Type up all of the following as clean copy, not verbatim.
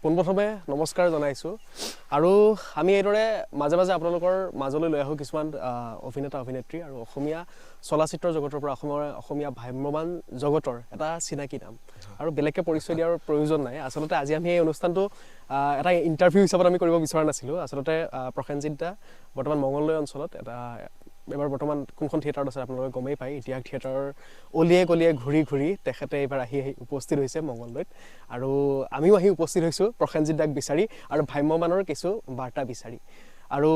পোনপ্ৰথমে নমস্কাৰ জনাইছোঁ আৰু আমি এইদৰে মাজে মাজে আপোনালোকৰ মাজলৈ লৈ আহোঁ কিছুমান অভিনেতা অভিনেত্ৰী আৰু অসমীয়া চলচ্চিত্ৰ জগতৰ পৰা অসমীয়া ভ্ৰাম্যমান জগতৰ এটা চিনাকি নাম আৰু বেলেগকৈ পৰিচয় দিয়াৰ প্ৰয়োজন নাই। আচলতে আজি আমি এই অনুষ্ঠানটো এটা ইণ্টাৰভিউ হিচাপত আমি কৰিব বিচৰা নাছিলোঁ। আচলতে প্ৰসেনজিৎ দা বৰ্তমান মঙলদৈ অঞ্চলত এবাৰ বৰ্তমান কোনখন থিয়েটাৰত আছে আপোনালোকে গমেই পায়। ইতিহাস থিয়েটাৰৰ অলিয়ে গলিয়ে ঘূৰি ঘূৰি তেখেতে এইবাৰ আহি উপস্থিত হৈছে মঙলদৈত আৰু আমিও আহি উপস্থিত হৈছোঁ প্ৰসেনজিৎ দাক বিচাৰি আৰু ভ্ৰাম্যমানৰ কিছু বাৰ্তা বিচাৰি। আৰু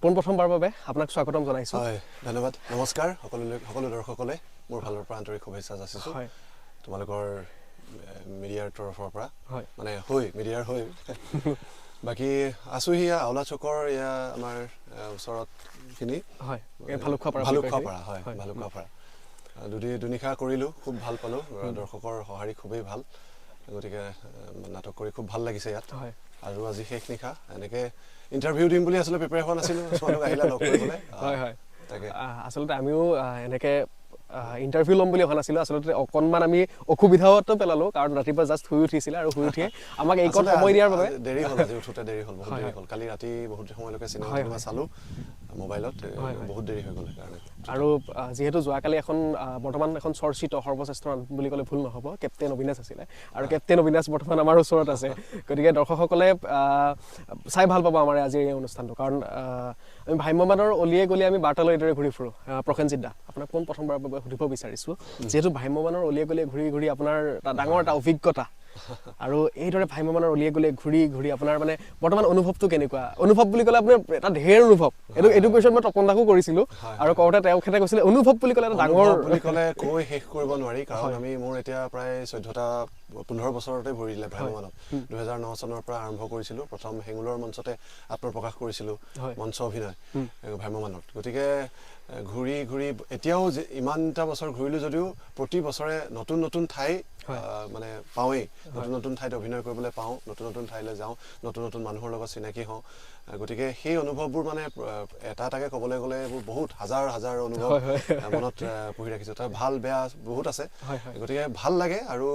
পোনপ্ৰথমবাৰৰ বাবে আপোনাক স্বাগতম জনাইছোঁ। হয়, ধন্যবাদ। নমস্কাৰ সকলো দৰ্শকলে মোৰ ফালৰ পৰা আন্তৰিক শুভেচ্ছা যাচিছোঁ। হয়, তোমালোকৰ মিডিয়াৰ তৰফৰ পৰা হয়, মানে মিডিয়াৰ বাকী আছোঁ এয়া আওলা চকৰ এয়া আমাৰ ওচৰতখিনি হয়, ভালুকপাৰা হয়, ভালুকপাৰা দুনিশা কৰিলোঁ, খুব ভাল পালোঁ। দৰ্শকৰ সঁহাৰি খুবেই ভাল, গতিকে নাটক কৰি খুব ভাল লাগিছে ইয়াত। হয়, আৰু আজি শেষ নিশা এনেকৈ ইণ্টাৰভিউ দিম বুলি আচলতে প্ৰিপেয়াৰ হোৱা নাছিলোঁ, তোমালোক আহিলা লগ কৰিবলৈ। হয় হয়, তাকে আচলতে আমিও এনেকৈ ইণ্টাৰভিউ ল'ম বুলি অহা নাছিলোঁ। আচলতে অকণমান আমি অসুবিধাতো পেলালোঁ, কাৰণ ৰাতিপুৱা জাষ্ট শুই উঠিছিলে আৰু শুই উঠিয়ে আমাক এইকণ সময় দিয়াৰ বাবে দেৰি হ'ল। আজি উঠোতে দেৰি হ'ল, বহুত দেৰি হ'ল। কালি ৰাতি বহুত সময়লৈকে চিনেমা চালোঁ মোবাইলত, বহুত দেৰি হৈ গ'ল সেইকাৰণে। আৰু যিহেতু যোৱাকালি বৰ্তমান এখন চৰ্চিত সৰ্বশ্ৰেষ্ঠ বুলি ক'লে ভুল নহ'ব, কেপ্টেইন অবিনাশ আছিলে আৰু কেপ্টেইন অবিনাশ বৰ্তমান আমাৰ ওচৰত আছে। গতিকে দৰ্শকসকলে চাই ভাল পাব আমাৰ আজি এই অনুষ্ঠানটো, কাৰণ আমি ভ্ৰাম্যমানৰ অলিয়ে গলিয়ে আমি বাৰ্তালৈ এইদৰে ঘূৰি ফুৰোঁ। প্ৰসেনজিৎ দা, আপোনাক প্ৰথমবাৰৰ বাবে সুধিব বিচাৰিছোঁ, যিহেতু ভ্ৰাম্যমানৰ অলিয়ে গলিয়ে ঘূৰি ঘূৰি আপোনাৰ ডাঙৰ এটা অভিজ্ঞতা আৰু এইদৰে ভ্ৰাম্যমানৰ অলিয়ে গলিয়ে ঘূৰি ঘূৰি আপোনাৰ মানে বৰ্তমান অনুভৱটো কেনেকুৱা? অনুভৱ বুলি ক'লে আপোনাৰ এটা ঢেৰ অনুভৱ। এইটো কুৱেশ্যন মই তপন দাকো কৰিছিলোঁ আৰু কওঁতে তেখেতে কৈছিলে অনুভৱ বুলি ক'লে এটা ডাঙৰ বুলি ক'লে কৈ শেষ কৰিব নোৱাৰি, কাৰণ মোৰ এতিয়া প্ৰায় 15 বছৰতে ভৰি দিলে ভ্ৰাম্যমানত। 2009 চনৰ পৰা আৰম্ভ কৰিছিলোঁ। প্ৰথম হেঙুলৰ মঞ্চতে আত্মপ্ৰকাশ কৰিছিলোঁ, মঞ্চ অভিনয় ভ্ৰাম্যমানত। গতিকে ঘূৰি ঘূৰি এতিয়াও ইমানটা বছৰ ঘূৰিলোঁ যদিও প্ৰতি বছৰে নতুন নতুন ঠাই মানে পাওঁৱেই, নতুন নতুন ঠাইত অভিনয় কৰিবলৈ পাওঁ, নতুন নতুন ঠাইলৈ যাওঁ, নতুন নতুন মানুহৰ লগত চিনাকি হওঁ। গতিকে সেই অনুভৱবোৰ মানে এটা এটাকৈ ক'বলৈ গ'লে এইবোৰ বহুত হাজাৰ হাজাৰ অনুভৱ মনত পুহি ৰাখিছোঁ। তাৰ ভাল বেয়া বহুত আছে, গতিকে ভাল লাগে। আৰু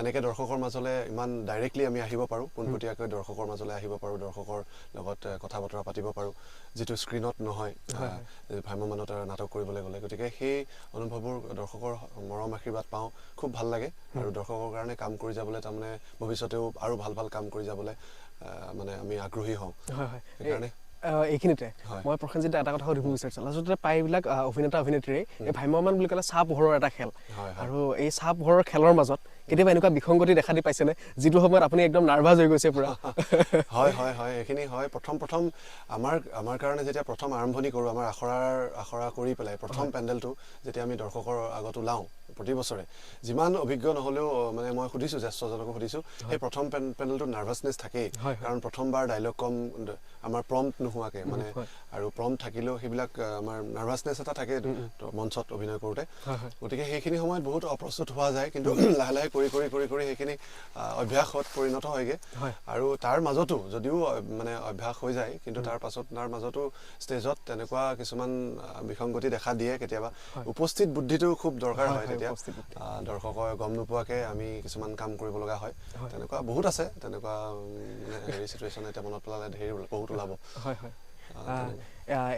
এনেকৈ দৰ্শকৰ মাজলৈ ইমান ডাইৰেক্টলি আমি আহিব পাৰোঁ, পোনপটীয়াকৈ দৰ্শকৰ মাজলৈ আহিব পাৰোঁ, দৰ্শকৰ লগত কথা বতৰা পাতিব পাৰোঁ, যিটো স্ক্ৰীণত নহয় ভ্ৰাম্যমানত নাটক কৰিবলৈ গ'লে। গতিকে সেই অনুভৱবোৰ দৰ্শকৰ মৰম আশীৰ্বাদ পাওঁ, খুব ভাল লাগে। আৰু দৰ্শকৰ কাৰণে কাম কৰি যাবলৈ তাৰমানে ভৱিষ্যতেও আৰু ভাল ভাল কাম কৰি যাবলৈ মানে আমি আগ্ৰহী হওঁ। সেইকাৰণে এইখিনিতে মই প্ৰসেনজিৎ এটা কথা সুধিব বিচাৰিছোঁ। আচলতে প্ৰায়বিলাক অভিনেতা অভিনেত্ৰীয়ে এই ভ্ৰাম্যমান বুলি ক'লে চাহ পোহৰৰ এটা খেল, আৰু এই চাহ পোহৰৰ খেলৰ মাজত কেতিয়াবা এনেকুৱা বিসংগতি দেখা দি পাইছেনে, যিটো সময়ত আপুনি একদম নাৰ্ভাছ হৈ গৈছে পুৰা? হয় হয় হয়, এইখিনি হয়। প্ৰথম আমাৰ কাৰণে যেতিয়া প্ৰথম আৰম্ভণি কৰোঁ, আমাৰ আখৰা কৰি পেলাই প্ৰথম পেণ্ডেলটো যেতিয়া আমি দৰ্শকৰ আগত ওলাওঁ প্ৰতি বছৰে, যিমান অভিজ্ঞ নহ'লেও মানে মই সুধিছোঁ, জ্যেষ্ঠজনকো সুধিছোঁ, সেই প্ৰথম পেণ্ডেলটোত নাৰ্ভাছনেছ থাকেই। কাৰণ প্ৰথমবাৰ ডাইলগ কম, আমাৰ প্ৰম্পট নোহোৱাকৈ মানে, আৰু প্ৰম্পট থাকিলেও সেইবিলাক আমাৰ নাৰ্ভাছনেছ এটা থাকে মঞ্চত অভিনয় কৰোঁতে। গতিকে সেইখিনি সময়ত বহুত অপ্ৰস্তুত হোৱা যায়, কিন্তু লাহে লাহে কৰি কৰি কৰি কৰি সেইখিনি অভ্যাসত পৰিণত হয়গৈ। আৰু তাৰ মাজতো যদিও মানে অভ্যাস হৈ যায়, কিন্তু তাৰ মাজতো ষ্টেজত তেনেকুৱা কিছুমান বিসংগতি দেখা দিয়ে কেতিয়াবা। উপস্থিত বুদ্ধিটো খুব দৰকাৰ হয় তেতিয়া। দৰ্শকৰ গম নোপোৱাকৈ আমি কিছুমান কাম কৰিব লগা হয়। তেনেকুৱা বহুত আছে, তেনেকুৱা চিটুৱেশ্যন এতিয়া মনত পেলালে বহুত ওলাব। হয় হয়,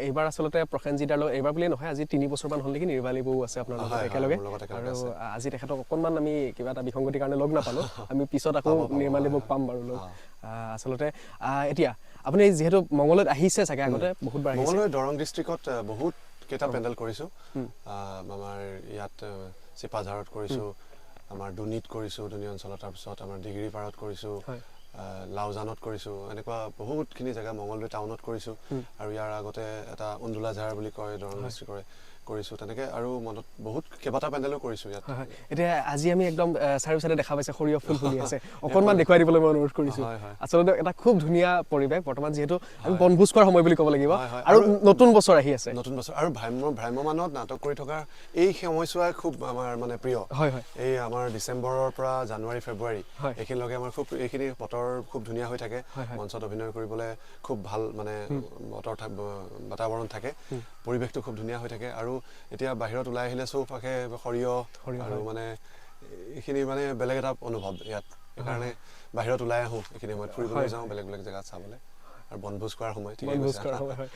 এইবাৰ আচলতে প্ৰসেনজিৎ দাৰ এইবাৰ বুলিয়ে নহয়, আজি 3 বছৰমান হ'ল নেকি নিৰ্বালী বৌ আছে আপোনাৰ লগত একেলগে। আৰু আজি তেখেতক অকণমান আমি কিবা এটা বিসংগতিৰ কাৰণে লগ নাপালোঁ, আমি পিছত আকৌ নিৰ্মালী বৌক পাম বাৰু লগ। আচলতে এতিয়া আপুনি যিহেতু মঙলদৈত আহিছে চাগে আগতে বহুতবাৰ আহিছে। মঙলদৈ দৰং ডিষ্ট্ৰিক্টত বহুত কেইটা পেণ্ডেল কৰিছোঁ। আমাৰ ইয়াত চিপাঝাৰত কৰিছোঁ, আমাৰ দুনিত কৰিছোঁ, দুনি অঞ্চলত, তাৰপিছত আমাৰ ডিগ্ৰীপাৰত কৰিছোঁ, লাওজানত কৰিছোঁ, এনেকুৱা বহুতখিনি জেগা মঙলদৈ টাউনত কৰিছোঁ। আৰু ইয়াৰ আগতে এটা উন্দোলাঝাৰ বুলি কয় দৰং ডিষ্ট্ৰিক্টৰে কৰিছোঁ, তেনেকৈ আৰু মনত বহুত কেইবাটা পেণ্ডেলো কৰিছোঁ ইয়াত। এতিয়া আজি আমি একদম চাৰিওফালে দেখা পাইছে সৰিয়হ ফুল ফুলি আছে, অকণমান দেখুৱাই দিবলৈ মই অনুৰোধ কৰিছোঁ। আচলতে এটা খুব ধুনীয়া পৰিৱেশ বৰ্তমান, যিহেতু আমি বনভোজ খোৱাৰ সময় বুলি ক'ব লাগিব, আৰু নতুন বছৰ আহি আছে। নতুন বছৰ আৰু ভ্ৰাম্যমানত নাটক কৰি থকাৰ এই সময়ছোৱাই খুব আমাৰ মানে প্ৰিয়। এই আমাৰ ডিচেম্বৰৰ পৰা জানুৱাৰী ফেব্ৰুৱাৰী এইখিনিলৈকে আমাৰ খুব এইখিনি বতৰ খুব ধুনীয়া হৈ থাকে, মঞ্চত অভিনয় কৰিবলৈ খুব ভাল মানে বাতাবৰণ থাকে, পৰিৱেশটো খুব ধুনীয়া হৈ থাকে। আৰু এতিয়া বাহিৰত ওলাই আহিলে চৌপাশে সৰিয়হ আৰু মানে এইখিনি মানে বেলেগ এটা অনুভৱ ইয়াত সেইকাৰণে বাহিৰত ওলাই আহোঁ এইখিনি সময়ত ফুৰিবলৈ যাওঁ বেলেগ বেলেগ জেগাত চাবলৈ আৰু বনভোজ খোৱাৰ সময় বনভোজ খোৱাৰ সময় হয়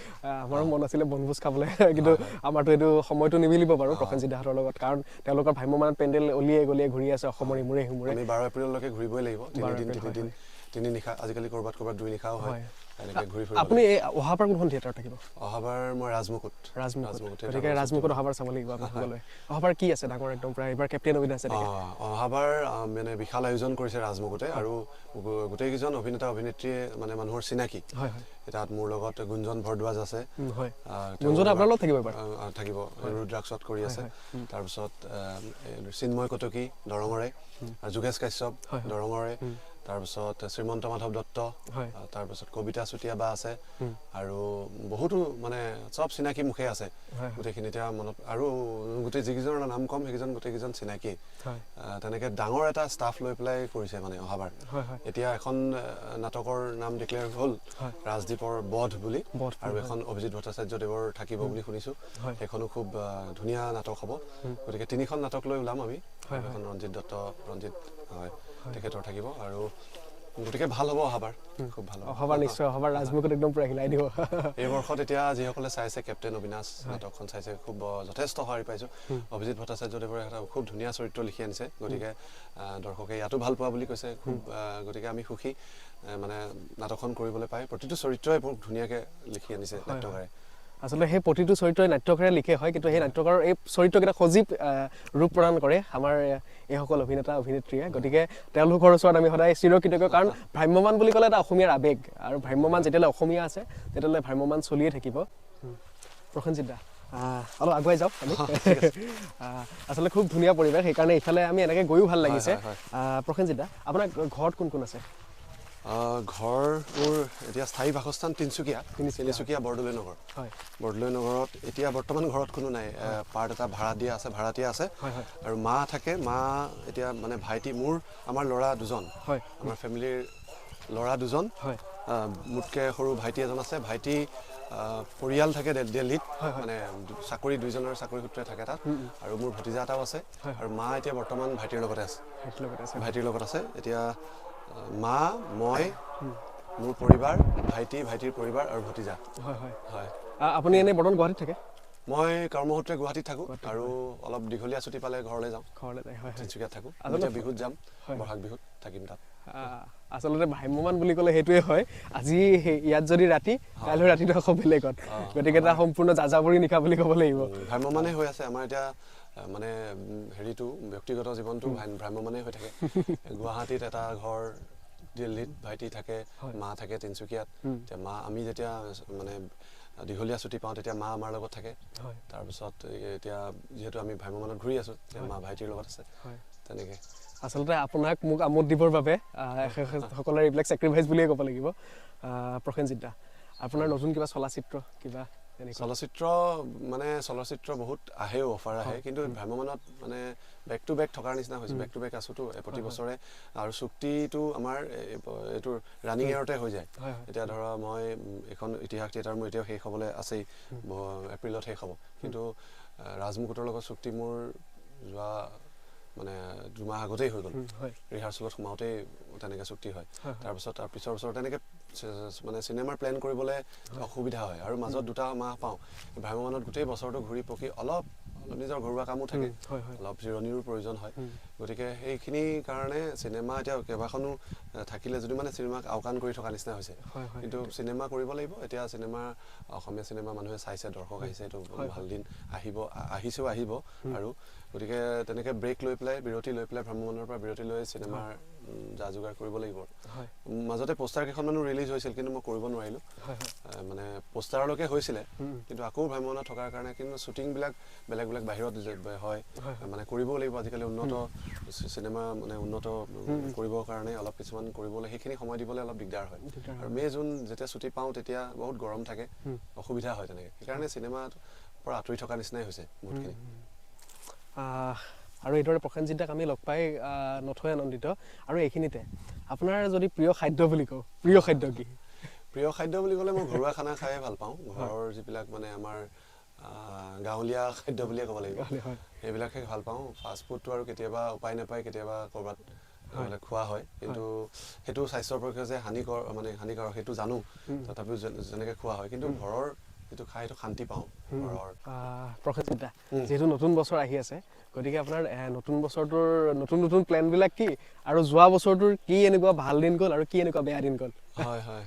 আমাৰো মন আছিলে বনভোজ খাবলৈ কিন্তু আমাৰতো এইটো সময়টো নিমিলিব বাৰু প্ৰসেনজিৎ দাহঁতৰ লগত কাৰণ তেওঁলোকৰ ভ্ৰাম্যমাণ পেণ্ডেল অলিয়ে গলিয়ে ঘূৰি আছে অসমৰ ইমূৰে সিমূৰে আমি 12 এপ্ৰিললৈকে ঘূৰিবই লাগিব 3 নিশা আজিকালি ক'ৰবাত 2 নিশাও হয় এনেকৈ ঘূৰি ফুৰিব আপুনি অহাবাৰ কোনখন থিয়েটাৰত থাকিব অহাবাৰ মই ৰাজমুকুট গতিকে ৰাজমুকুট অহাবাৰ চাব লাগিব আমি সকলোৱে অহাবাৰ কি আছে ডাঙৰ একদম প্ৰায় এইবাৰ কেপ্টেইন অভিনয় আছে অহাবাৰ মানে বিশাল আয়োজন কৰিছে ৰাজমুকুটে আৰু গোটেইকেইজন অভিনেতা অভিনেত্ৰীয়ে মানে মানুহৰ চিনাকি তাত মোৰ লগত গুঞ্জন ভৰদ্বাজ আছে গুঞ্জন আপোনাৰ লগত থাকিব এবাৰ থাকিব ৰুদ্ৰাক্ষত কৰি আছে তাৰপিছত চিন্ময় কটকী দৰঙৰে যোগেশ কাশ্যপ দৰঙৰে তাৰপিছত শ্ৰীমন্ত মাধৱ দত্ত তাৰপিছত কবিতা চুতীয়া বা আছে আৰু বহুতো মানে চব চিনাকি মুখে আছে গোটেইখিনি এতিয়া মনত আৰু গোটেই যিকেইজনৰ নাম কম সেইকেইজন গোটেইকেইজন চিনাকি তেনেকৈ ডাঙৰ এটা ষ্টাফ লৈ পেলাই কৰিছে মানে অহাবাৰ এতিয়া এখন নাটকৰ নাম ডিক্লেয়াৰ হ'ল ৰাজদ্বীপৰ বধ বুলি আৰু এখন অভিজিত ভট্টাচাৰ্যদেৱৰ থাকিব বুলি শুনিছোঁ সেইখনো খুব ধুনীয়া নাটক হ'ব গতিকে 3খন নাটক লৈ ওলাম আমি এখন ৰঞ্জিত হয় তেখেতৰ থাকিব আৰু গতিকে ভাল হ'ব অহাবাৰ খুব ভাল হ'ব অহাবাৰ নিশ্চয় অহাবাৰ ৰাজমুকুট একদম পুৰা হিলাই দিব এই বৰ্ষত এতিয়া যিসকলে চাইছে কেপ্টেইন অবিনাশ নাটকখন চাইছে খুব যথেষ্ট সঁহাৰি পাইছোঁ অভিজিত ভট্টাচাৰ্যদেৱৰে এটা খুব ধুনীয়া চৰিত্ৰ লিখি আনিছে গতিকে দৰ্শকে ইয়াতো ভাল পোৱা বুলি কৈছে খুব গতিকে আমি সুখী মানে নাটকখন কৰিবলৈ পাই প্ৰতিটো চৰিত্ৰই বহুত ধুনীয়াকৈ লিখি আনিছে নাট্যকাৰে আচলতে সেই প্ৰতিটো চৰিত্ৰই নাট্যকাৰে লিখে হয় কিন্তু সেই নাট্যকাৰৰ এই চৰিত্ৰকেইটা সজীৱ ৰূপ প্ৰদান কৰে আমাৰ এইসকল অভিনেতা অভিনেত্ৰীয়ে গতিকে তেওঁলোকৰ ওচৰত আমি সদায় চিৰকৃতজ্ঞ কাৰণ ভ্ৰাম্যমাণ বুলি ক'লে এটা অসমীয়াৰ আৱেগ আৰু ভ্ৰাম্যমাণ যেতিয়ালৈ অসমীয়া আছে তেতিয়ালৈ ভ্ৰাম্যমাণ চলিয়ে থাকিব প্ৰসেনজিৎ দা অলপ আগুৱাই যাওক আমি আচলতে খুব ধুনীয়া পৰিৱেশ সেইকাৰণে ইফালে আমি এনেকৈ গৈও ভাল লাগিছে প্ৰসেনজিৎ দা আপোনাৰ ঘৰত কোন কোন আছে ঘৰ মোৰ এতিয়া স্থায়ী বাসস্থান তিনিচুকীয়া বৰদলৈ নগৰ বৰদলৈ নগৰত এতিয়া বৰ্তমান ঘৰত কোনো নাই পাৰ্ট এটা ভাড়াতীয়া আছে আৰু মা থাকে মা এতিয়া মানে ভাইটি আমাৰ ল'ৰা দুজন আমাৰ ফেমিলিৰ ল'ৰা দুজন মোতকৈ সৰু ভাইটি এজন আছে ভাইটি পৰিয়াল থাকে দিল্লীত মানে দুইজনৰ চাকৰি সূত্ৰে থাকে তাত আৰু মোৰ ভতিজা এটাও আছে আৰু মা এতিয়া বৰ্তমান ভাইটিৰ লগতে আছে এতিয়া মা মই মোৰ পৰিবাৰ ভাইটিৰ পৰিবাৰ আৰু ভতিজা হয় আপুনি এনেই বৰ্তমান গুৱাহাটীত থাকে মই কৰ্মসূত্ৰে গুৱাহাটীত থাকোঁ আৰু অলপ দীঘলীয়া ছুটি পালে ঘৰলৈ যাওঁ তিনিচুকীয়াত থাকোঁ এতিয়া বিহুত যাম বহাগ বিহুত থাকিম তাত আচলতে ভ্ৰাম্যমাণ বুলি ক'লে সেইটোৱে হয় আজি ইয়াত যদি ৰাতি কাইলৈ ৰাতিটো আকৌ বেলেগত গতিকে এটা সম্পূৰ্ণ যাযাবৰী নিশা বুলি ক'ব লাগিব ভ্ৰাম্যমাণে হৈ আছে আমাৰ এতিয়া মানে হেৰিটো ব্যক্তিগত জীৱনটো ভ্ৰাম্যমাণে হৈ থাকে গুৱাহাটীত এটা ঘৰ দিল্লীত ভাইটি থাকে মা থাকে তিনিচুকীয়াত এতিয়া আমি যেতিয়া মানে দীঘলীয়া ছুটি পাওঁ তেতিয়া মা আমাৰ লগত থাকে তাৰপিছত এতিয়া যিহেতু আমি ভ্ৰাম্যমাণত ঘূৰি আছোঁ তেতিয়া মা ভাইটিৰ লগত আছে তেনেকৈ আচলতে মোক আমোদ দিবৰ বাবে সকলোৰে এইবিলাক ছেক্ৰিফাইচ বুলিয়ে ক'ব লাগিব প্ৰসেনজিৎ দা আপোনাৰ নতুন কিবা চলচ্চিত্ৰ কিবা চলচ্চিত্ৰ বহুত আহেও অফাৰ আহে কিন্তু ভ্ৰাম্যমাণত মানে বেক টু বেক থকাৰ নিচিনা হৈছে বেক টু বেক আছোতো প্ৰতি বছৰে আৰু চুক্তিটো আমাৰ এইটোৰ ৰানিং এয়াৰতে হৈ যায় এতিয়া ধৰা মই এখন ইতিহাস থিয়েটাৰ মোৰ এতিয়াও শেষ হ'বলৈ আছেই এপ্ৰিলত শেষ হ'ব কিন্তু ৰাজমুকুটৰ লগত চুক্তি মোৰ যোৱা মানে 2 মাহ আগতেই হৈ গ'ল ৰিহাৰ্চেলত সোমাওঁতেই তেনেকৈ চুক্তি হয় তাৰপিছত তাৰ পিছৰ বছৰ তেনেকৈ মানে চিনেমাৰ প্লেন কৰিবলৈ অসুবিধা হয় আৰু মাজত 2 মাহ পাওঁ ভ্ৰাম্যমাণত গোটেই বছৰটো ঘূৰি পকি অলপ নিজৰ ঘৰুৱা কামো থাকে অলপ জিৰণিৰো প্ৰয়োজন হয় গতিকে সেইখিনি কাৰণে চিনেমা এতিয়া কেইবাখনো থাকিলে যদি মানে চিনেমাক আওকাণ কৰি থকা নিচিনা হৈছে কিন্তু চিনেমা কৰিব লাগিব এতিয়া অসমীয়া চিনেমা মানুহে চাইছে দৰ্শক আহিছে এইটো ভাল দিন আহিব আৰু গতিকে তেনেকৈ ব্ৰেক লৈ পেলাই বিৰতি লৈ পেলাই ভ্ৰাম্যমাণৰ পৰা বিৰতি লৈ চিনেমাৰ যা যোগাৰ কৰিব লাগিব মাজতে পোষ্টাৰ কেইখনমানো ৰিলিজ হৈছিল কিন্তু মই কৰিব নোৱাৰিলোঁ মানে পোষ্টাৰলৈকে হৈছিলে কিন্তু আকৌ ভ্ৰাম্যমাণত থকাৰ কাৰণে কিন্তু শ্বুটিংবিলাক বেলেগ বাহিৰত হয় মানে কৰিবও লাগিব আজিকালি উন্নত চিনেমা মানে উন্নত কৰিবৰ কাৰণে অলপ কিছুমান কৰিবলৈ সেইখিনি সময় দিবলৈ অলপ দিগদাৰ হয় আৰু মে' জুন যেতিয়া ছুটি পাওঁ তেতিয়া বহুত গৰম থাকে অসুবিধা হয় তেনেকৈ সেইকাৰণে চিনেমাৰ পৰা আঁতৰি থকা নিচিনাই হৈছে বহুতখিনি আৰু এইদৰে প্ৰসেনজিৎ দাক আমি লগ পাই নথৈ আনন্দিত আৰু এইখিনিতে আপোনাৰ যদি প্ৰিয় খাদ্য বুলি কওঁ প্ৰিয় খাদ্য কি প্ৰিয় খাদ্য বুলি ক'লে মই ঘৰুৱা খানা খায়ে ভাল পাওঁ ঘৰৰ যিবিলাক মানে আমাৰ গাঁৱলীয়া খাদ্য বুলিয়ে ক'ব লাগিব সেইবিলাকে ভাল পাওঁ ফাষ্ট ফুডটো আৰু কেতিয়াবা উপায় নাপায় কেতিয়াবা ক'ৰবাত এইবিলাক খোৱা হয় কিন্তু সেইটো স্বাস্থ্যৰ পক্ষে যে হানিকাৰক সেইটো জানো তথাপিও যেনেকৈ খোৱা হয় কিন্তু ঘৰৰ যিটো খাই সেইটো শান্তি পাওঁ ঘৰৰ প্ৰসেনজিৎ দা যিহেতু নতুন বছৰ আহি আছে গতিকে আপোনাৰ নতুন বছৰটোৰ নতুন প্লেনবিলাক কি আৰু যোৱা বছৰটোৰ কি এনেকুৱা ভাল দিন গ'ল আৰু কি এনেকুৱা বেয়া দিন গ'ল হয়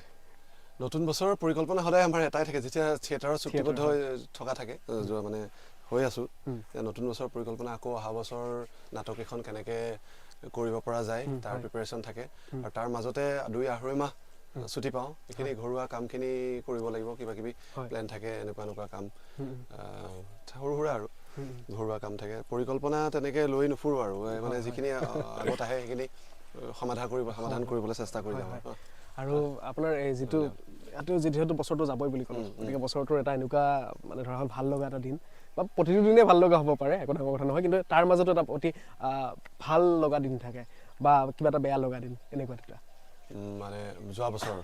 নতুন বছৰৰ পৰিকল্পনা সদায় আমাৰ এটাই থাকে যেতিয়া থিয়েটাৰৰ চুক্তিবদ্ধ হৈ থকা থাকে মানে হৈ আছোঁ নতুন বছৰৰ পৰিকল্পনা আকৌ অহা বছৰ নাটক এখন কেনেকৈ কৰিব পৰা যায় তাৰ প্ৰিপাৰেশ্যন থাকে আৰু তাৰ মাজতে 2-2.5 মাহ ছুটি পাওঁ এইখিনি ঘৰুৱা কামখিনি কৰিব লাগিব কিবা কিবি প্লেন থাকে এনেকুৱা কাম সৰু সুৰা আৰু ঘৰুৱা কাম থাকে পৰিকল্পনা তেনেকৈ লৈ নুফুৰোঁ আৰু মানে যিখিনি আগত আহে সেইখিনি সমাধান কৰিবলৈ চেষ্টা কৰি যাওঁ আৰু আপোনাৰ এই যিহেতু বছৰটো যাবই বুলি ক'লে গতিকে বছৰটোৰ এটা এনেকুৱা মানে ধৰা হ'ল ভাল লগা এটা দিন বা প্ৰতিটো দিনেই ভাল লগা হ'ব পাৰে একো ডাঙৰ কথা নহয় কিন্তু তাৰ মাজতো এটা অতি ভাল লগা দিন থাকে বা কিবা এটা বেয়া লগা দিন এনেকুৱা এটা মানে যোৱা বছৰ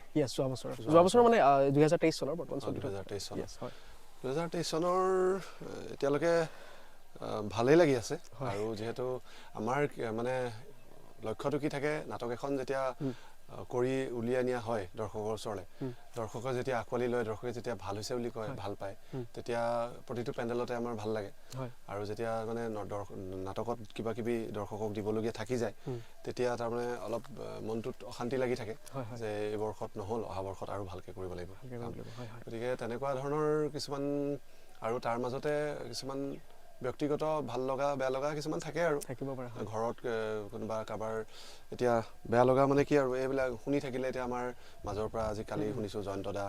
যোৱা বছৰ মানে 2023 চনৰ বৰ্তমান 2023 চনৰ এতিয়ালৈকে ভালেই লাগি আছে আৰু যিহেতু আমাৰ মানে লক্ষ্যটো কি থাকে নাটক এখন যেতিয়া কৰি উলিয়াই নিয়া হয় দৰ্শকৰ ওচৰলৈ দৰ্শকে যেতিয়া আঁকোৱালি লয় দৰ্শকে যেতিয়া ভাল হৈছে বুলি কয় ভাল পায় তেতিয়া প্ৰতিটো পেণ্ডেলতে আমাৰ ভাল লাগে আৰু যেতিয়া মানে নাটকত কিবা কিবি দৰ্শকক দিবলগীয়া থাকি যায় তেতিয়া তাৰমানে অলপ মনটোত অশান্তি লাগি থাকে যে এই বৰ্ষত নহ'ল অহা বৰ্ষত আৰু ভালকৈ কৰিব লাগিব গতিকে তেনেকুৱা ধৰণৰ কিছুমান আৰু তাৰ মাজতে কিছুমান ব্যক্তিগত ভাল লগা বেয়া লগা কিছুমান থাকে আৰু থাকিব পাৰে ঘৰত কোনোবা কাৰোবাৰ এতিয়া বেয়া লগা মানে কি আৰু এইবিলাক শুনি থাকিলে এতিয়া আমাৰ মাজৰ পৰা আজি কালি শুনিছোঁ জয়ন্ত দা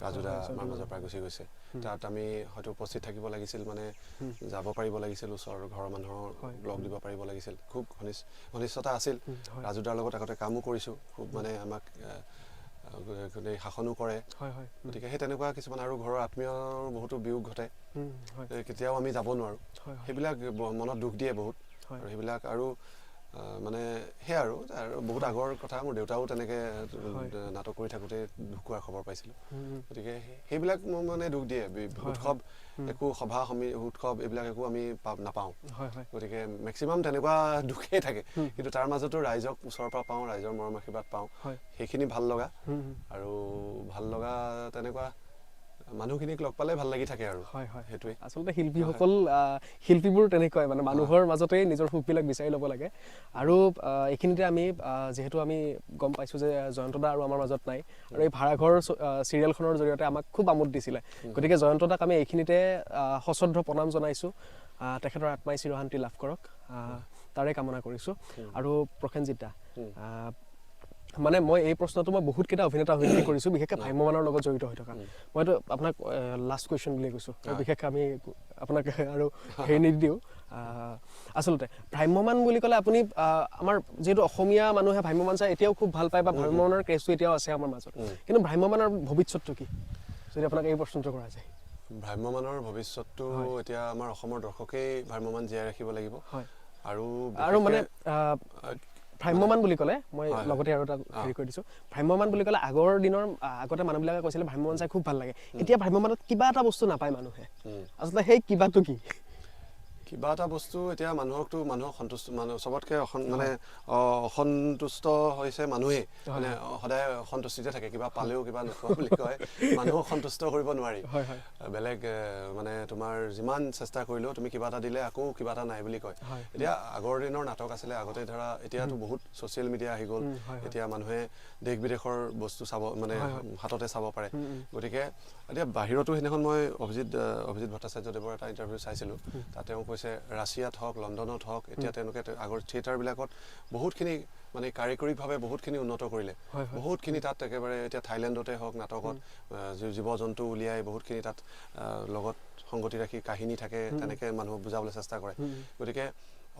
ৰাজু দা আমাৰ মাজৰ পৰা গুচি গৈছে তাত আমি হয়তো উপস্থিত থাকিব লাগিছিল মানে যাব পাৰিব লাগিছিল ওচৰৰ ঘৰৰ মানুহৰ লগ দিব পাৰিব লাগিছিল খুব ঘনিষ্ঠতা আছিল ৰাজু দাৰ লগত আগতে কামো কৰিছোঁ খুব মানে আমাক শাসনো কৰে গতিকে সেই তেনেকুৱা কিছুমান আৰু ঘৰৰ আত্মীয়ৰ বহুতো বিয়োগ ঘটে কেতিয়াও আমি যাব নোৱাৰোঁ সেইবিলাক মনত দুখ দিয়ে বহুত আৰু সেইবিলাক আৰু মানে সেয়া আৰু বহুত আগৰ কথা মোৰ দেউতাও তেনেকৈ নাটক কৰি থাকোঁতে ঢুকুৱাৰ খবৰ পাইছিলোঁ গতিকে সেইবিলাক মোৰ মানে দুখ দিয়ে উৎসৱ একো উৎসৱ এইবিলাক একো আমি নাপাওঁ গতিকে মেক্সিমাম তেনেকুৱা দুখেই থাকে কিন্তু তাৰ মাজতো ৰাইজক ওচৰৰ পৰা পাওঁ ৰাইজৰ মৰম আশীৰ্বাদ পাওঁ সেইখিনি ভাল লগা আৰু ভাল লগা তেনেকুৱা মানুহখিনিক লগ পালে ভাল লাগি থাকে আৰু সেইটোৱে আচলতে শিল্পীবোৰ তেনেকুৱাই মানে মানুহৰ মাজতেই নিজৰ সুখবিলাক বিচাৰি ল'ব লাগে আৰু এইখিনিতে আমি যিহেতু আমি গম পাইছোঁ যে জয়ন্ত দা আৰু আমাৰ মাজত নাই আৰু এই ভাড়াঘৰ চিৰিয়েলখনৰ জৰিয়তে আমাক খুব আমোদ দিছিলে গতিকে জয়ন্ত দাক আমি এইখিনিতে সশ্ৰদ্ধ প্ৰণাম জনাইছোঁ তেখেতৰ আত্মাই চিৰশান্তি লাভ কৰক তাৰে কামনা কৰিছোঁ আৰু প্ৰসেনজিৎ দা মানে মই এই প্ৰশ্নটো মই বহুতকেইটা অভিনেত্ৰী কৰিছোঁ বিশেষকৈ ভ্ৰাম্যমানৰ লগত জড়িত হৈ থকা মইতো আপোনাক লাষ্ট কুৱেশ্যন বুলি কৈছোঁ বিশেষকৈ আমি আপোনাক আৰু হেৰি নিদিওঁ আচলতে ভ্ৰাম্যমান বুলি ক'লে আপুনি আমাৰ যিহেতু অসমীয়া মানুহে ভ্ৰাম্যমান চাই এতিয়াও খুব ভাল পায় বা ভ্ৰাম্যমানৰ ক্ৰেজটো এতিয়াও আছে আমাৰ মাজত কিন্তু ভ্ৰাম্যমানৰ ভৱিষ্যতটো কি যদি আপোনাক এই প্ৰশ্নটো কৰা যায় ভ্ৰাম্যমানৰ ভৱিষ্যতটো এতিয়া আমাৰ অসমৰ দৰ্শকেই ভ্ৰাম্যমান জীয়াই ৰাখিব লাগিব আৰু মানে ভ্ৰাম্যমান বুলি ক'লে মই লগতে আৰু এটা হেৰি কৰি দিছোঁ ভ্ৰাম্যমান বুলি ক'লে আগৰ দিনৰ আগতে মানুহবিলাকে কৈছিলে ভ্ৰাম্যমান চাই খুব ভাল লাগে এতিয়া ভ্ৰাম্যমানত কিবা এটা বস্তু নাপায় মানুহে আচলতে সেই কিবাটো কি কিবা এটা বস্তু এতিয়া মানুহক সন্তুষ্ট চবতকৈ মানে অসন্তুষ্ট হৈছে মানুহেই মানে সদায় সন্তুষ্টিতে থাকে কিবা পালেও কিবা নোপোৱা বুলি কয় মানুহক সন্তুষ্ট কৰিব নোৱাৰি বেলেগ মানে তোমাৰ যিমান চেষ্টা কৰিলেও তুমি কিবা এটা দিলে আকৌ কিবা এটা নাই বুলি কয় এতিয়া আগৰ দিনৰ নাটক আছিলে আগতে ধৰা এতিয়াতো বহুত ছ'চিয়েল মিডিয়া আহি গ'ল এতিয়া মানুহে দেশ বিদেশৰ বস্তু চাব মানে হাততে চাব পাৰে গতিকে এতিয়া বাহিৰতো সেইদিনাখন মই অভিজিৎ ভট্টাচাৰ্যদেৱৰ এটা ইণ্টাৰভিউ চাইছিলোঁ তাত তেওঁ কৈছে ৰাছিয়াত হওক লণ্ডনত হওক এতিয়া তেওঁলোকে আগৰ থিয়েটাৰবিলাকত বহুতখিনি মানে কাৰিকৰীভাৱে বহুতখিনি উন্নত কৰিলে বহুতখিনি তাত একেবাৰে এতিয়া থাইলেণ্ডতে হওক নাটকত জীৱ জন্তু উলিয়াই বহুতখিনি তাত লগত সংগতি ৰাখি কাহিনী থাকে তেনেকৈ মানুহক বুজাবলৈ চেষ্টা কৰে গতিকে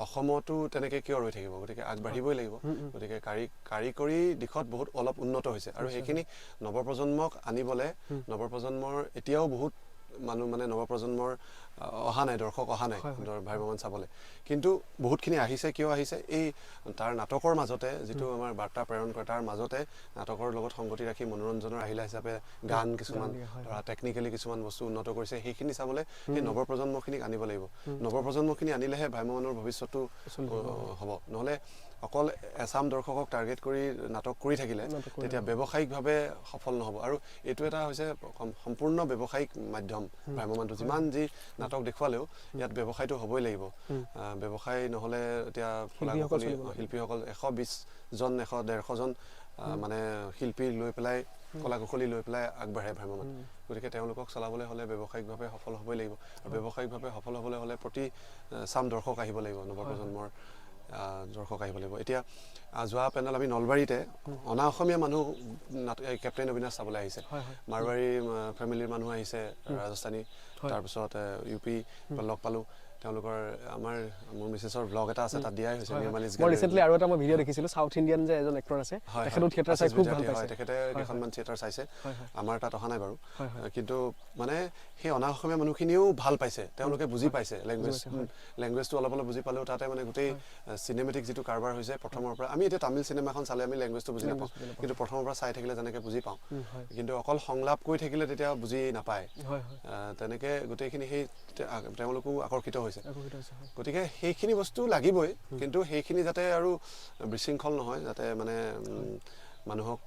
অসমতো তেনেকৈ কিয় ৰৈ থাকিব গতিকে আগবাঢ়িবই লাগিব গতিকে কাৰিকৰী দিশত বহুত অলপ উন্নত হৈছে আৰু সেইখিনি নৱপ্ৰজন্মক আনিবলৈ নৱপ্ৰজন্মৰ এতিয়াও বহুত মানুহ মানে নৱপ্ৰজন্মৰ অহা নাই দৰ্শক অহা নাই ভ্ৰাম্যমান চাবলৈ কিন্তু বহুতখিনি আহিছে কিয় আহিছে এই তাৰ নাটকৰ মাজতে যিটো আমাৰ বাৰ্তা প্ৰেৰণ কৰে তাৰ মাজতে নাটকৰ লগত সংগতি ৰাখি মনোৰঞ্জনৰ আহিলা হিচাপে গান কিছুমান ধৰা টেকনিকেলি কিছুমান বস্তু উন্নত কৰিছে সেইখিনি চাবলৈ সেই নৱপ্ৰজন্মখিনিক আনিব লাগিব নৱপ্ৰজন্মখিনি আনিলেহে ভ্ৰাম্যমানৰ ভৱিষ্যতটো হ'ব নহ'লে অকল এছাম দৰ্শকক টাৰ্গেট কৰি নাটক কৰি থাকিলে তেতিয়া ব্যৱসায়িকভাৱে সফল নহ'ব আৰু এইটো এটা হৈছে সম্পূৰ্ণ ব্যৱসায়িক মাধ্যম ভ্ৰাম্যমানটো যিমান যি নাটক দেখুৱালেও ইয়াত ব্যৱসায়টো হ'বই লাগিব ব্যৱসায় নহ'লে এতিয়া শিল্পীসকল 120 জন 150 জন মানে শিল্পী লৈ পেলাই কলা কুশলী লৈ পেলাই আগবাঢ়ে ভ্ৰাম্যমান গতিকে তেওঁলোকক চলাবলৈ হ'লে ব্যৱসায়িকভাৱে সফল হ'বই লাগিব আৰু ব্যৱসায়িকভাৱে সফল হ'বলৈ হ'লে প্ৰতি চাম দৰ্শক আহিব লাগিব নৱপ্ৰজন্মৰ দৰ্শক আহিব লাগিব এতিয়া যোৱা পেনেল আমি নলবাৰীতে অনা অসমীয়া মানুহ কেপ্টেইন অবিনাশ চাবলৈ আহিছে মাৰৱাৰী ফেমিলিৰ মানুহ আহিছে ৰাজস্থানী তাৰপিছত ইউ পি লগ পালোঁ তেওঁলোকৰ মোৰ মিছেছৰ ব্লগ এটা আছে তাত দিয়াই হৈছে নিৰ্মালিজ মই ৰিসেন্টলি আৰু এটা মই ভিডিঅ' দেখিছিলোঁ সাউথ ইণ্ডিয়ান যে এজন এক্টৰ আছে তেখেতেও থিয়েটাৰ চাই খুব ভাল পাইছে তেখেতে কেইখনমান থিয়েটাৰ চাইছে আমাৰ তাত অহা নাই বাৰু কিন্তু মানে সেই অনা অসমীয়া মানুহখিনিও ভাল পাইছে তেওঁলোকে বুজি পাইছে লেংগুৱেজটো অলপ অলপ বুজি পালেও তাতে মানে গোটেই চিনেমেটিক যিটো কাৰবাৰ হৈছে প্ৰথমৰ পৰা আমি এতিয়া তামিল চিনেমাখন চালে আমি লেংগুৱেজটো বুজি নাপাওঁ কিন্তু প্ৰথমৰ পৰা চাই থাকিলে যেনেকৈ বুজি পাওঁ কিন্তু অকল সংলাপ কৰি থাকিলে তেতিয়া বুজি নাপায় তেনেকৈ গোটেইখিনি সেই তেওঁলোকো আকৰ্ষিত হৈছে গতিকে সেইখিনি বস্তু লাগিবই কিন্তু সেইখিনি যাতে আৰু বিশৃংখল নহয় যাতে মানে মানুহক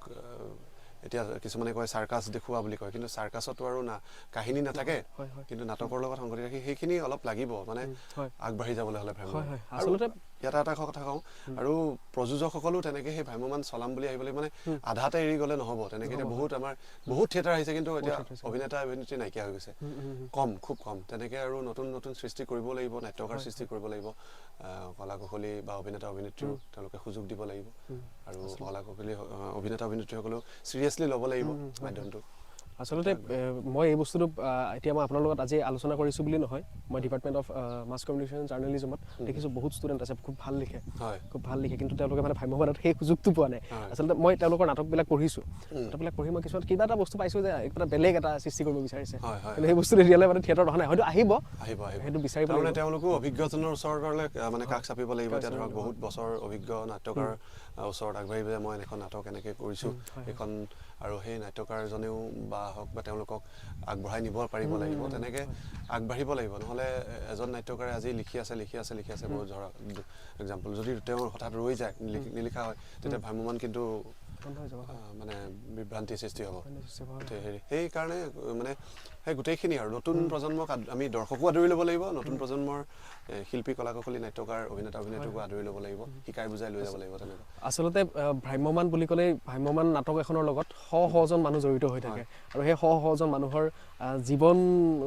এতিয়া কিছুমানে কয় চাৰ্কাছ দেখুওৱা বুলি কয় কিন্তু চাৰ্কাছতো আৰু না কাহিনী নাথাকে কিন্তু নাটকৰ লগত সংগতি ৰাখি সেইখিনি অলপ লাগিব মানে আগবাঢ়ি যাবলৈ হ'লে ভ্ৰাম্যমান আচলতে ইয়াত এটা কথা কওঁ আৰু প্ৰযোজকসকলো তেনেকৈ সেই ভ্ৰাম্যমান চলাম বুলি আহিবলৈ মানে আধাতে এৰি গ'লে নহ'ব তেনেকৈ এতিয়া বহুত থিয়েটাৰ আহিছে কিন্তু এতিয়া অভিনেত্ৰী নাইকিয়া হৈ গৈছে খুব কম তেনেকৈ আৰু নতুন নতুন সৃষ্টি কৰিব লাগিব নাট্যকাৰ সৃষ্টি কৰিব লাগিব কলা কুশলী বা অভিনেত্ৰীও তেওঁলোকে সুযোগ দিব লাগিব আৰু কলা কুশলী অভিনেত্ৰীসকলেও চিৰিয়াছলি ল'ব লাগিব মাধ্যমটো আচলতে মই এই বস্তুটো এতিয়া মই আপোনাৰ লগত আজি আলোচনা কৰিছোঁ বুলি নহয় মই ডিপাৰ্টমেণ্ট অফ মাছ কমিউনিকেশ্যন জাৰ্নেলিজমত দেখিছোঁ বহুত ষ্টুডেণ্ট আছে খুব ভাল লিখে কিন্তু তেওঁলোকে মানে ভ্ৰাম্যমানত সেই সুযোগটো পোৱা নাই আচলতে মই তেওঁলোকৰ নাটকবিলাক পঢ়িছোঁ নাটকবিলাক পঢ়ি মই কিছুমান কিবা এটা বস্তু পাইছোঁ যে কিবা বেলেগ এটা সৃষ্টি কৰিব বিচাৰিছে কিন্তু সেই বস্তুটো এতিয়ালৈ মানে থিয়েটাৰত অহা নাই হয়তো আহিব সেইটো বিচাৰিব লাগিব তেওঁলোকো অভিজ্ঞজনৰ ওচৰলৈ মানে কাষ চাপিব লাগিব এতিয়া ধৰক বহুত বছৰ অভিজ্ঞ নাট্যকাৰ ওচৰত আগবাঢ়িব যে মই এখন নাটক এনেকৈ কৰিছোঁ এইখন আৰু সেই নাট্যকাৰজনেও বা হওক বা তেওঁলোকক আগবঢ়াই নিব পাৰিব লাগিব তেনেকৈ আগবাঢ়িব লাগিব নহ'লে এজন নাট্যকাৰে আজি লিখি আছে বহুত ধৰক এক্সাম্পল যদি তেওঁৰ হঠাৎ ৰৈ যায় নিলিখা হয় তেতিয়া ভ্ৰাম্যমান কিন্তু মানে বিভ্ৰান্তিৰ সৃষ্টি হ'ব সেইকাৰণে মানে সেই গোটেইখিনি আৰু নতুন প্ৰজন্মক আমি দৰ্শকো আদৰি ল'ব লাগিব নতুন প্ৰজন্মৰ শিল্পী কলা কুশলী নাট্যকাৰ অভিনেত্ৰীকো আদৰি ল'ব লাগিব শিকাই বুজাই লৈ যাব লাগিব তেনেকৈ আচলতে ভ্ৰাম্যমান বুলি ক'লে ভ্ৰাম্যমান নাটক এখনৰ লগত শজন মানুহ জড়িত হৈ থাকে আৰু সেই শজন মানুহৰ জীৱন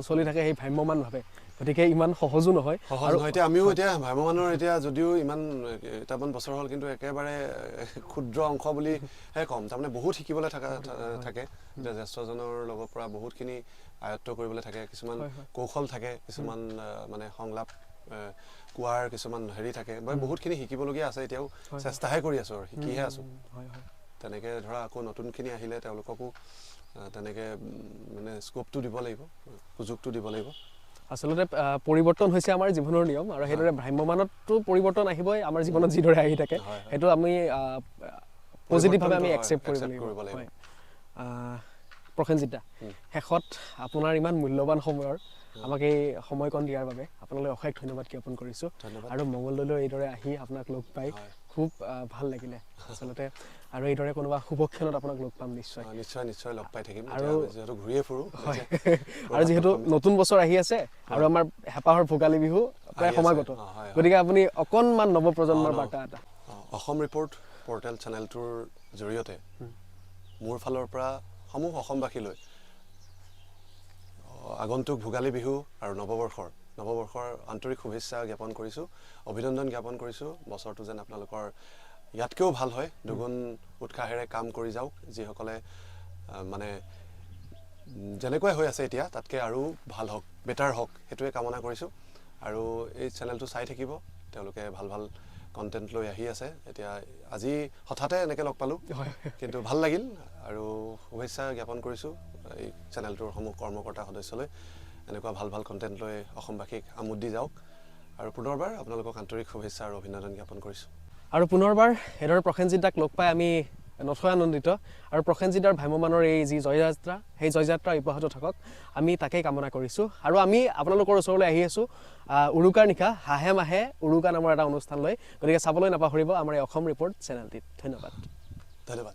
চলি থাকে সেই ভ্ৰাম্যমানভাৱে গতিকে ইমান সহজো নহয় আৰু এতিয়া আমিও এতিয়া ভ্ৰাম্যমানৰ এতিয়া যদিও ইমান কেইটামান বছৰ হ'ল কিন্তু একেবাৰে ক্ষুদ্ৰ অংশ বুলিহে ক'ম তাৰমানে বহুত শিকিবলৈ থাকে এতিয়া জ্যেষ্ঠজনৰ লগৰ পৰা বহুতখিনি আয়ত্ব কৰিবলৈ থাকে কিছুমান কৌশল থাকে কিছুমান মানে সংলাপ কোৱাৰ কিছুমান হেৰি থাকে মই বহুতখিনি শিকিবলগীয়া আছে এতিয়াও চেষ্টাহে কৰি আছোঁ আৰু শিকিহে আছোঁ তেনেকৈ ধৰা আকৌ নতুনখিনি আহিলে তেওঁলোককো তেনেকৈ মানে স্কোপটো দিব লাগিব সুযোগটো দিব লাগিব আচলতে পৰিৱৰ্তন হৈছে আমাৰ জীৱনৰ নিয়ম আৰু সেইদৰে ভ্ৰাম্যমানতো পৰিৱৰ্তন আহিবই আমাৰ জীৱনত যিদৰে আহি থাকে সেইটো আমি পজিটিভভাৱে আমি একচেপ্ট কৰিব লাগিব প্ৰসেনজিৎ দা শেষত আপোনাৰ ইমান মূল্যৱান সময়ৰ আমাক এই সময়কণ দিয়াৰ বাবে আপোনালৈ অশেষ ধন্যবাদ জ্ঞাপন কৰিছোঁ আৰু মংগলদৈলৈ এইদৰে আহি আপোনাক লগ পাই খুব ভাল লাগিলে আচলতে আৰু এইদৰে কোনোবা শুভক্ষণত আপোনাক লগ পাম নিশ্চয় লগ পাই থাকিম আৰু যিহেতু ঘূৰিয়ে ফুৰোঁ আৰু যিহেতু নতুন বছৰ আহি আছে আৰু আমাৰ হেঁপাহৰ ভোগালী বিহু প্ৰায় সমাগত গতিকে আপুনি অকণমান নৱপ্ৰজন্মৰ বাৰ্তা এটা অসম ৰিপৰ্ট পৰ্টেল চেনেলটোৰ জৰিয়তে মোৰ ফালৰ পৰা সমূহ অসমবাসীলৈ আগন্তুক ভোগালী বিহু আৰু নৱবৰ্ষৰ আন্তৰিক শুভেচ্ছা জ্ঞাপন কৰিছোঁ অভিনন্দন জ্ঞাপন কৰিছোঁ বছৰটো যেন আপোনালোকৰ ইয়াতকৈও ভাল হয় দুগুণ উৎসাহেৰে কাম কৰি যাওক যিসকলে মানে যেনেকৈ হৈ আছে এতিয়া তাতকৈ আৰু ভাল হওক বেটাৰ হওক সেইটোৱে কামনা কৰিছোঁ আৰু এই চেনেলটো চাই থাকিব তেওঁলোকে ভাল কণ্টেণ্ট লৈ আহি আছে এতিয়া আজি হঠাতে এনেকৈ লগ পালোঁ কিন্তু ভাল লাগিল আৰু শুভেচ্ছা জ্ঞাপন কৰিছোঁ এই চেনেলটোৰ সমূহ কৰ্মকৰ্তা সদস্যলৈ এনেকুৱা ভাল কণ্টেণ্ট লৈ অসমবাসীক আমোদ দি যাওক আৰু পুনৰবাৰ আপোনালোকক আন্তৰিক শুভেচ্ছা আৰু অভিনন্দন জ্ঞাপন কৰিছোঁ আৰু পুনৰবাৰ এইদৰে প্ৰসেনজিৎ দাক লগ পাই আমি নথৈ আনন্দিত আৰু প্ৰসেনজিতৰ ভ্ৰাম্যমানৰ এই যি জয়যাত্ৰা সেই জয়যাত্ৰা অব্যাহত থাকক আমি তাকেই কামনা কৰিছোঁ আৰু আমি আপোনালোকৰ ওচৰলৈ আহি আছোঁ উৰুকাৰ নিশা হাঁহে মাহে উৰুকা নামৰ এটা অনুষ্ঠান লৈ গতিকে চাবলৈ নাপাহৰিব আমাৰ এই অসম ৰিপৰ্ট চেনেলটিত ধন্যবাদ